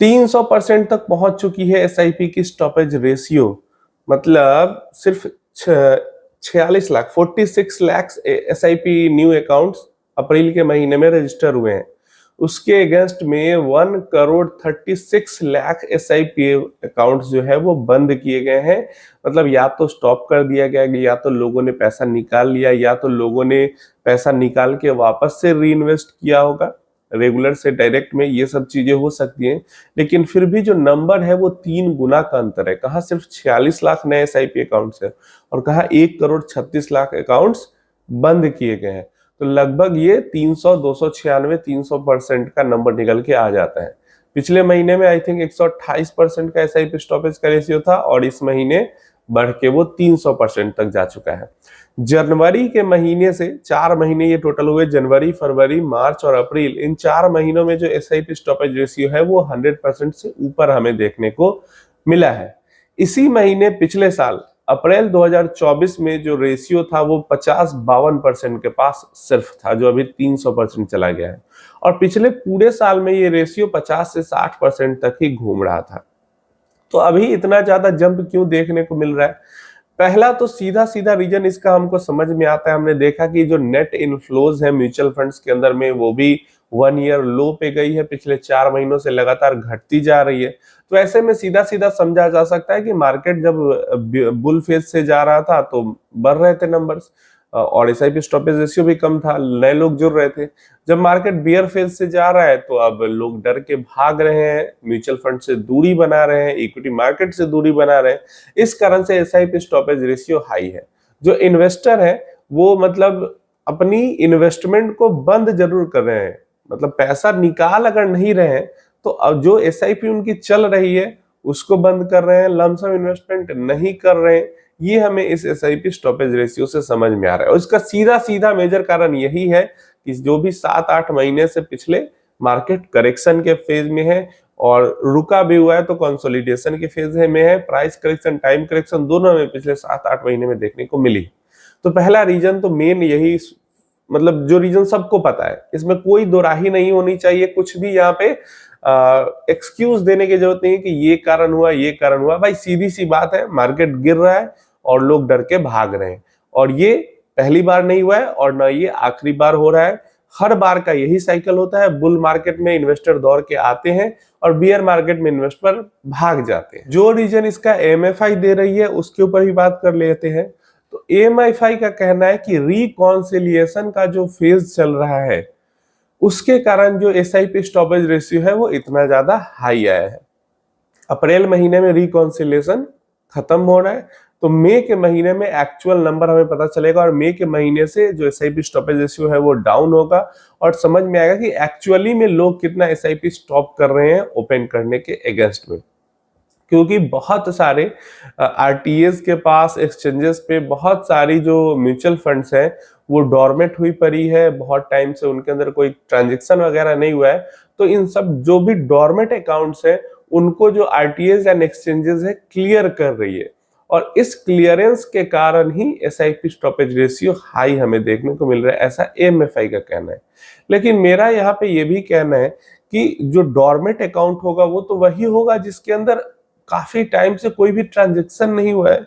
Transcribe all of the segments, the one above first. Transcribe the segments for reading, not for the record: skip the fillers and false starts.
300% तक पहुंच चुकी है एसआईपी की स्टॉपेज रेशियो। मतलब सिर्फ 46 lakh 46 lakh SIP new accounts April के महीने में रजिस्टर हुए हैं। उसके अगेंस्ट में 1 करोड़ 36 लाख एसआईपी अकाउंट्स जो है वो बंद किए गए हैं। मतलब या तो स्टॉप कर दिया गया, या तो लोगों ने पैसा निकाल लिया, या तो लोगों ने पैसा निकाल के वापस से री इन्वेस्ट किया होगा रेगुलर से डायरेक्ट में। ये सब चीजें हो सकती हैं, लेकिन फिर भी जो नंबर है वो 3 गुना का अंतर है। कहाँ सिर्फ 46 लाख नए एसआईपी अकाउंट्स है और कहाँ 1 करोड़ 36 लाख अकाउंट्स बंद किए गए हैं। तो लगभग ये 300, 296, 300% का नंबर निकल के आ जाता है। पिछले महीने में आई थिंक 128% का एसआईपी स्टॉपेज का रेशियो था और इस महीने बढ़ के वो 300% तक जा चुका है। जनवरी के महीने से 4 महीने ये टोटल हुए, जनवरी, फरवरी, मार्च और अप्रैल, इन 4 महीनों में जो एसआईपी स्टॉपेज रेशियो है वो 100% से ऊपर हमें देखने को मिला है। इसी महीने पिछले साल अप्रैल 2024 में जो रेशियो था वो 50-52% के पास सिर्फ था, जो अभी 300% चला गया है। और पिछले पूरे साल में ये रेशियो 50 से 60% तक ही घूम रहा था। तो अभी इतना ज्यादा जंप क्यों देखने को मिल रहा है? पहला तो सीधा सीधा रीजन इसका हमको समझ में आता है। हमने देखा कि जो नेट इनफ्लोज है म्यूचुअल फंड्स के अंदर में, वो भी 1 ईयर लो पे गई है, पिछले 4 महीनों से लगातार घटती जा रही है। तो ऐसे में सीधा सीधा समझा जा सकता है कि मार्केट जब बुल फेज से जा रहा था तो बढ़ रहे थे नंबर्स और एसआईपी स्टॉपेज रेशियो भी कम था, नए लोग जुड़ रहे थे। जब मार्केट बियर फेज से जा रहा है तो अब लोग डर के भाग रहे हैं, म्यूचुअल फंड से दूरी बना रहे हैं, इक्विटी मार्केट से दूरी बना रहे हैं। इस कारण से एसआईपी स्टॉपेज रेशियो हाई है। जो इन्वेस्टर है वो मतलब अपनी इन्वेस्टमेंट को बंद जरूर कर रहे हैं, मतलब पैसा निकाल अगर नहीं रहे हैं तो अब जो एसआईपी उनकी चल रही है उसको बंद कर रहे हैं, लमसम इन्वेस्टमेंट नहीं कर रहे हैं। ये हमें इस एसआईपी स्टॉपेज रेशियो से समझ में आ रहा है। और इसका सीधा सीधा मेजर कारण यही है कि जो भी 7-8 महीने से पिछले मार्केट करेक्शन के फेज में है और रुका भी हुआ है तो कंसोलिडेशन के फेज में है। प्राइस करेक्शन, टाइम करेक्शन दोनों में पिछले 7-8 महीने में देखने को मिली। तो पहला रीजन तो मेन यही, मतलब जो रीजन सबको पता है, इसमें कोई दोराही नहीं होनी चाहिए। कुछ भी यहाँ पे एक्सक्यूज देने की जरूरत नहीं है कि ये कारण हुआ, ये कारण हुआ। भाई सीधी सी बात है, मार्केट गिर रहा है और लोग डर के भाग रहे हैं, और ये पहली बार नहीं हुआ है और ना ये आखिरी बार हो रहा है। हर बार का यही साइकिल होता है। बुल मार्केट में इन्वेस्टर दौड़ के आते हैं और बियर मार्केट में इन्वेस्टर भाग जाते हैं। जो रीजन इसका एमएफआई दे रही है उसके ऊपर भी बात कर लेते हैं। तो एमएफआई का कहना है कि रिकॉन्सिलिएशन का जो फेज चल रहा है उसके कारण जो एसआईपी स्टॉपेज रेशियो है वो इतना ज्यादा हाई आया है। अप्रैल महीने में रिकॉन्सिलिएशन खत्म हो रहा है, तो मई के महीने में एक्चुअल नंबर हमें पता चलेगा और मई के महीने से जो एसआईपी स्टॉपेज रेशियो है वो डाउन होगा और समझ में आएगा कि एक्चुअली में लोग कितना एसआईपी स्टॉप कर रहे हैं ओपन करने के अगेंस्ट में। क्योंकि बहुत सारे आरटीएस के पास, एक्सचेंजेस पे बहुत सारी जो म्यूचुअल फंड्स हैं वो डॉर्मेंट हुई पड़ी है, बहुत टाइम से उनके अंदर कोई ट्रांजेक्शन वगैरह नहीं हुआ है। तो इन सब जो भी डॉर्मेंट अकाउंट्स हैं उनको जो आरटीएस एंड एक्सचेंजेस है क्लियर कर रही है, और इस क्लियरेंस के कारण ही एसआईपी स्टॉपेज रेशियो हाई हमें देखने को मिल रहा है, ऐसा एएमएफआई का कहना है। लेकिन मेरा यहाँ पे ये भी कहना है कि जो डॉर्मेंट अकाउंट होगा वो तो वही होगा जिसके अंदर काफी टाइम से कोई भी ट्रांजेक्शन नहीं हुआ है,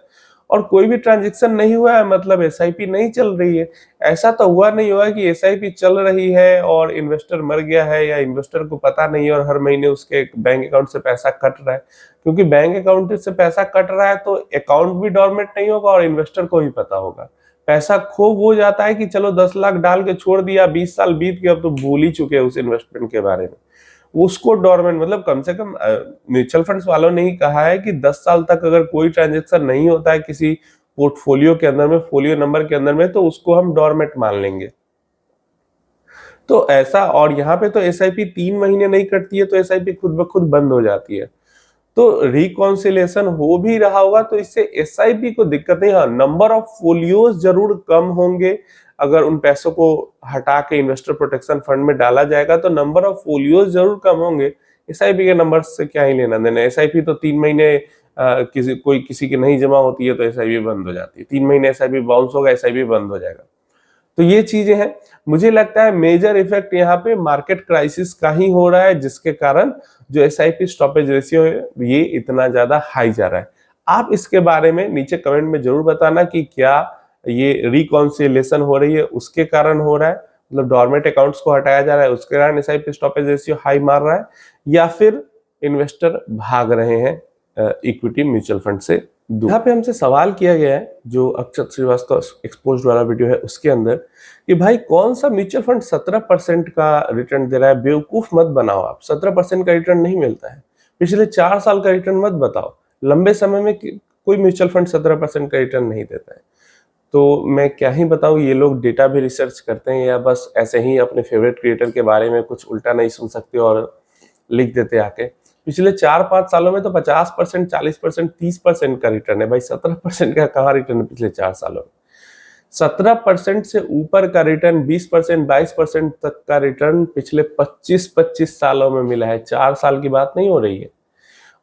और कोई भी ट्रांजेक्शन नहीं हुआ है मतलब एसआईपी नहीं चल रही है। ऐसा तो हुआ नहीं होगा कि एसआईपी चल रही है और इन्वेस्टर मर गया है या इन्वेस्टर को पता नहीं है और हर महीने उसके बैंक अकाउंट से पैसा कट रहा है। क्योंकि बैंक अकाउंट से पैसा कट रहा है तो अकाउंट भी डॉर्मेंट नहीं होगा और इन्वेस्टर को भी पता होगा। पैसा खो हो जाता है कि चलो 10 लाख डाल के छोड़ दिया, 20 साल बीत गए, अब तो भूल ही चुके हैं उस इन्वेस्टमेंट के बारे में। उसको डॉर्मेंट मतलब कम से कम म्यूचुअल फंड्स वालों ने ही कहा है कि 10 साल तक अगर कोई ट्रांजेक्शन नहीं होता है किसी पोर्टफोलियो के अंदर में, फोलियो नंबर के अंदर में, तो उसको हम डॉर्मेंट मान लेंगे। तो ऐसा, और यहाँ पे तो एसआईपी 3 महीने नहीं कटती है तो एसआईपी खुद ब खुद बंद हो जाती है। तो रिकॉन्सिलेशन हो भी रहा होगा तो इससे एसआईपी को दिक्कत नहीं। हाँ, नंबर ऑफ फोलियोज जरूर कम होंगे। अगर उन पैसों को हटा के इन्वेस्टर प्रोटेक्शन फंड में डाला जाएगा तो नंबर ऑफ फोलियोज जरूर कम होंगे। एसआईपी के नंबर से क्या ही लेना देना। एसआईपी तो 3 महीने किसी की नहीं जमा होती है तो एसआईपी बंद हो जाती है। 3 महीने एसआईपी बाउंस होगा, एसआईपी बंद हो जाएगा। तो ये चीजें हैं। मुझे लगता है मेजर इफेक्ट यहाँ पे मार्केट क्राइसिस का ही हो रहा है, जिसके कारण जो एसआईपी स्टॉपेज रेशियो है ये इतना ज्यादा हाई जा रहा है। आप इसके बारे में नीचे कमेंट में जरूर बताना कि क्या ये रिकॉन्सिलेशन हो रही है उसके कारण हो रहा है, मतलब डॉर्मेंट अकाउंट्स को हटाया जा रहा है उसके कारण एसआईपी स्टॉपेज रेशियो हाई मार रहा है, या फिर इन्वेस्टर भाग रहे हैं इक्विटी म्यूचुअल फंड से दूर। यहाँ पे हमसे सवाल किया गया है, जो अक्षत श्रीवास्तव एक्सपोज्ड वाला वीडियो है उसके अंदर, कि भाई कौन सा म्यूचुअल फंड 17% का रिटर्न दे रहा है। बेवकूफ मत बनाओ, आप 17% का रिटर्न नहीं मिलता है। पिछले 4 साल का रिटर्न मत बताओ, लंबे समय में कोई म्यूचुअल फंड 17% का रिटर्न नहीं देता है। तो मैं क्या ही बताऊं, ये लोग डेटा भी रिसर्च करते हैं या बस ऐसे ही अपने फेवरेट क्रिएटर के बारे में कुछ उल्टा नहीं सुन सकते और लिख देते आके। पिछले 4-5 सालों में तो 50%, 40%, 30% का रिटर्न है भाई। 17% का कहाँ रिटर्न है पिछले 4 सालों में? 17% से ऊपर का रिटर्न, 20%, 22% तक का रिटर्न पिछले 25 सालों में मिला है। 4 साल की बात नहीं हो रही है।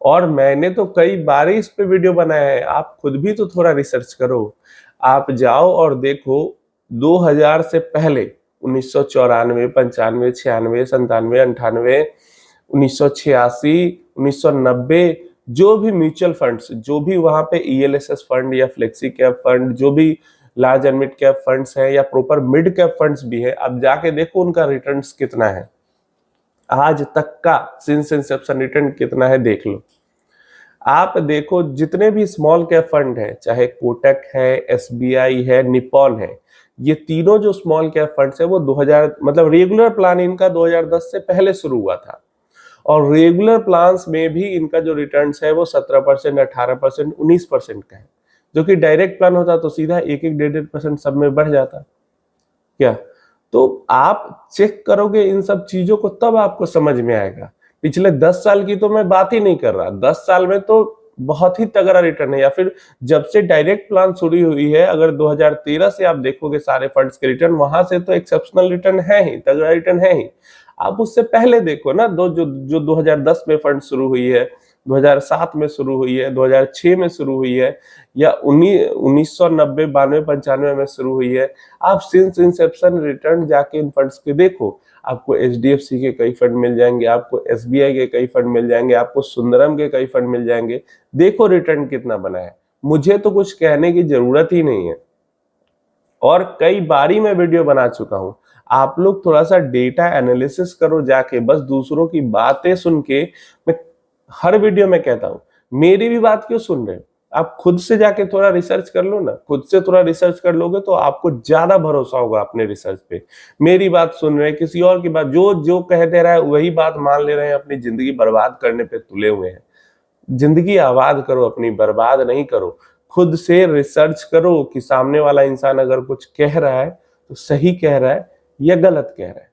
और मैंने तो कई बार इस पे वीडियो बनाया है, आप खुद भी तो थोड़ा रिसर्च करो। आप जाओ और देखो 2000 से पहले 1994, 95, 96, 97, 98, 1986, 1990 जो भी म्यूचुअल फंड्स, जो भी वहां पे ईएलएसएस फंड या फ्लेक्सी कैप फंड, जो भी large and mid cap funds है या प्रॉपर मिड कैप फंड्स भी है, अब जाके देखो उनका रिटर्न्स कितना है। आज तक का सिंस इंसेप्शन रिटर्न कितना है देख लो। आप देखो जितने भी स्मॉल कैप फंड है, चाहे कोटक है, एसबीआई है, निपॉन है, ये तीनों जो स्मॉल कैप फंड्स है वो 2000 मतलब रेगुलर प्लान इनका 2010 से पहले शुरू हुआ था, और रेगुलर प्लान्स में भी इनका जो रिटर्न्स है वो 17%, 18%, 19% का है। जो कि डायरेक्ट प्लान होता तो सीधा 1-1, 1.5% सब में बढ़ जाता क्या। तो आप चेक करोगे इन सब चीजों को तब आपको समझ में आएगा। पिछले 10 साल की तो मैं बात ही नहीं कर रहा, 10 साल में तो बहुत ही तगड़ा रिटर्न है। या फिर जब से डायरेक्ट प्लान शुरू हुई है, अगर 2013 से आप देखोगे सारे फंड्स के रिटर्न, वहां से तो एक्सेप्शनल रिटर्न है ही, तगड़ा रिटर्न है ही। आप उससे पहले देखो ना, जो 2010 में फंड शुरू हुई है, 2007 में शुरू हुई है, 2006 में शुरू हुई है, या 1990, 92, 95 में शुरू हुई है। आप सिंस इंसेप्शन रिटर्न जाके इन फंड्स के देखो, आपको एचडीएफसी के कई फंड मिल जाएंगे, आपको एसबीआई के कई फंड मिल जाएंगे, आपको सुंदरम के कई फंड मिल जाएंगे। देखो रिटर्न कितना बना है। मुझे तो कुछ कहने की जरूरत ही नहीं है, और कई बारी मैं वीडियो बना चुका हूं। आप लोग थोड़ा सा डेटा एनालिसिस करो जाके, बस दूसरों की बातें सुन के। मैं हर वीडियो में कहता हूं, मेरी भी बात क्यों सुन रहे हो? आप खुद से जाके थोड़ा रिसर्च कर लो ना। खुद से थोड़ा रिसर्च कर लोगे तो आपको ज्यादा भरोसा होगा अपने रिसर्च पे। मेरी बात सुन रहे हैं, किसी और की बात जो जो कह दे रहा है वही बात मान ले रहे हैं, अपनी जिंदगी बर्बाद करने पे तुले हुए हैं। जिंदगी आबाद करो अपनी, बर्बाद नहीं करो। खुद से रिसर्च करो कि सामने वाला इंसान अगर कुछ कह रहा है तो सही कह रहा है या गलत कह रहा है।